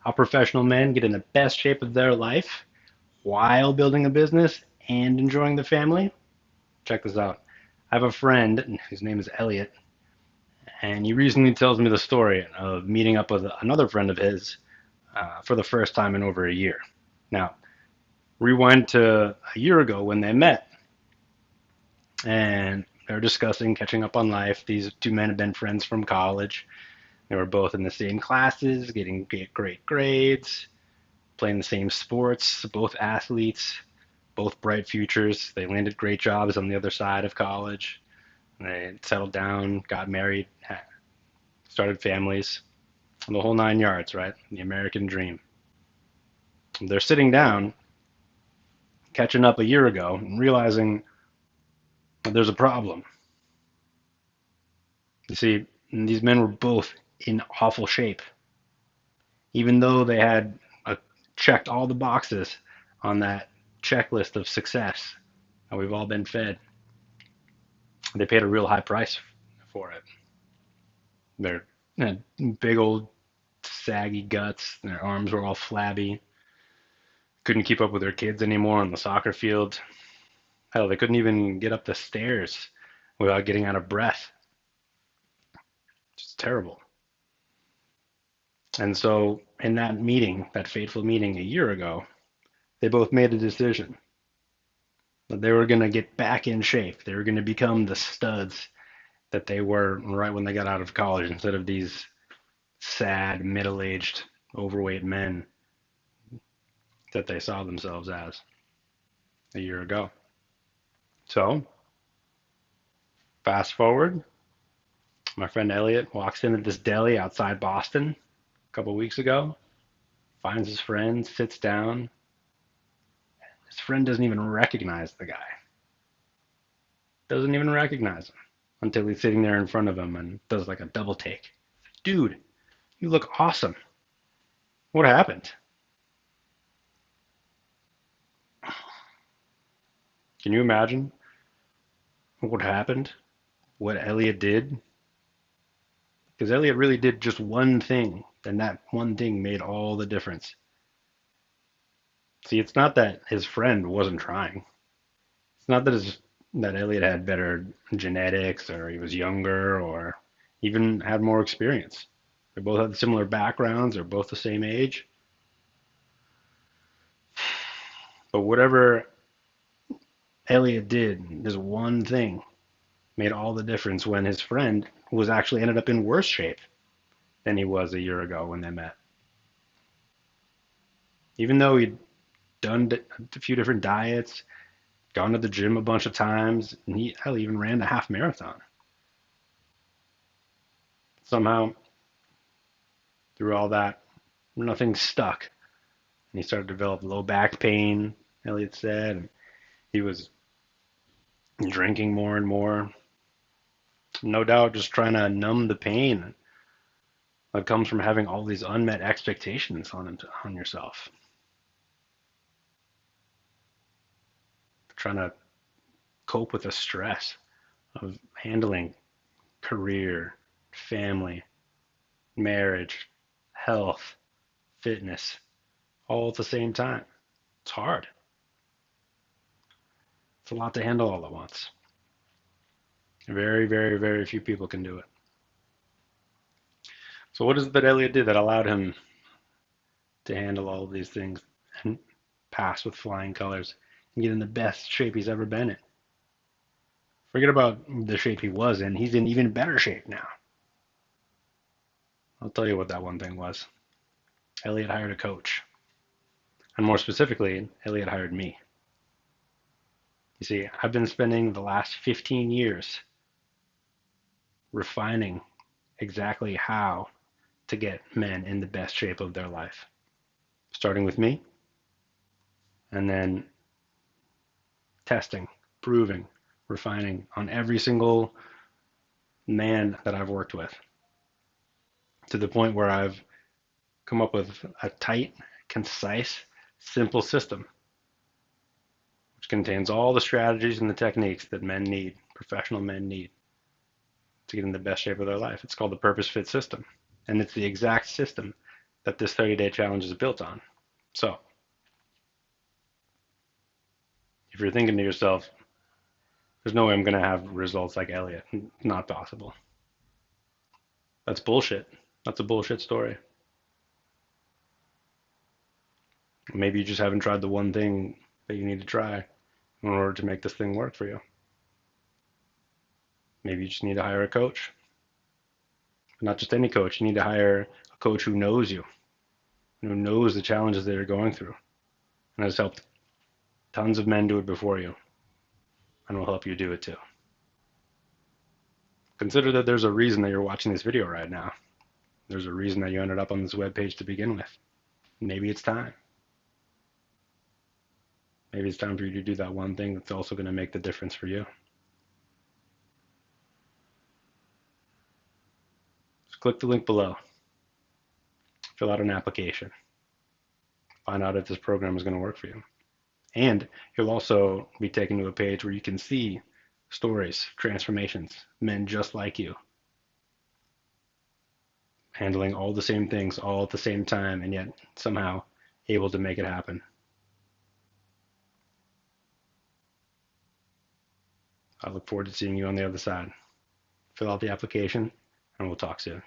how professional men get in the best shape of their life while building a business and enjoying the family. Check this out. I have a friend, his name is Elliot, and he recently tells me the story of meeting up with another friend of his for the first time in over a year. Now, rewind to a year ago when they met, and they were discussing catching up on life. These two men had been friends from college. They were both in the same classes, getting great grades, playing the same sports, both athletes, both bright futures. They landed great jobs on the other side of college. They settled down, got married, started families, the whole 9 yards, right? The American dream. They're sitting down, catching up a year ago, and realizing that there's a problem. You see, these men were both in awful shape, even though they had checked all the boxes on that checklist of success that we've all been fed. They paid a real high price for it. Their big old saggy guts, their arms were all flabby, couldn't keep up with their kids anymore on the soccer field. Hell, they couldn't even get up the stairs without getting out of breath. It's terrible. And so, in that meeting, that fateful meeting a year ago, they both made a decision that they were going to get back in shape. They were going to become the studs that they were right when they got out of college instead of these sad, middle aged, overweight men that they saw themselves as a year ago. So, fast forward, my friend Elliot walks into this deli outside Boston a couple weeks ago, finds his friend, sits down. His friend doesn't even recognize the guy. Doesn't even recognize him until he's sitting there in front of him and does like a double take. Dude, you look awesome. What happened? Can you imagine what happened? What Elliot did? Because Elliot really did just one thing, and that one thing made all the difference. See, it's not that his friend wasn't trying. It's not that Elliot had better genetics or he was younger or even had more experience. They both had similar backgrounds, they're both the same age. But whatever Elliot did, this one thing made all the difference when his friend was actually ended up in worse shape than he was a year ago when they met. Even though he'd done a few different diets, gone to the gym a bunch of times, and he hell even ran a half marathon. Somehow, through all that, nothing stuck. And he started to develop low back pain, Elliot said, and he was drinking more and more. No doubt just trying to numb the pain that comes from having all these unmet expectations on yourself. Trying to cope with the stress of handling career, family, marriage, health, fitness, all at the same time. It's hard. It's a lot to handle all at once. Very, very, very few people can do it. So, what is it that Elliot did that allowed him to handle all of these things and pass with flying colors and get in the best shape he's ever been in? Forget about the shape he was in. He's in even better shape now. I'll tell you what that one thing was. Elliot hired a coach. And more specifically, Elliot hired me. You see, I've been spending the last 15 years refining exactly how to get men in the best shape of their life. Starting with me, and then testing, proving, refining on every single man that I've worked with to the point where I've come up with a tight, concise, simple system which contains all the strategies and the techniques that men need, professional men need, to get in the best shape of their life. It's called the Purpose Fit System. And it's the exact system that this 30-day challenge is built on. So if you're thinking to yourself, there's no way I'm going to have results like Elliot, not possible. That's bullshit. That's a bullshit story. Maybe you just haven't tried the one thing that you need to try in order to make this thing work for you. Maybe you just need to hire a coach. But not just any coach. You need to hire a coach who knows you, who knows the challenges that you're going through, and has helped tons of men do it before you, and will help you do it too. Consider that there's a reason that you're watching this video right now. There's a reason that you ended up on this webpage to begin with. Maybe it's time. Maybe it's time for you to do that one thing that's also going to make the difference for you. Just click the link below. Fill out an application. Find out if this program is going to work for you. And you'll also be taken to a page where you can see stories, transformations, men just like you, handling all the same things all at the same time, and yet somehow able to make it happen. I look forward to seeing you on the other side. Fill out the application, and we'll talk soon.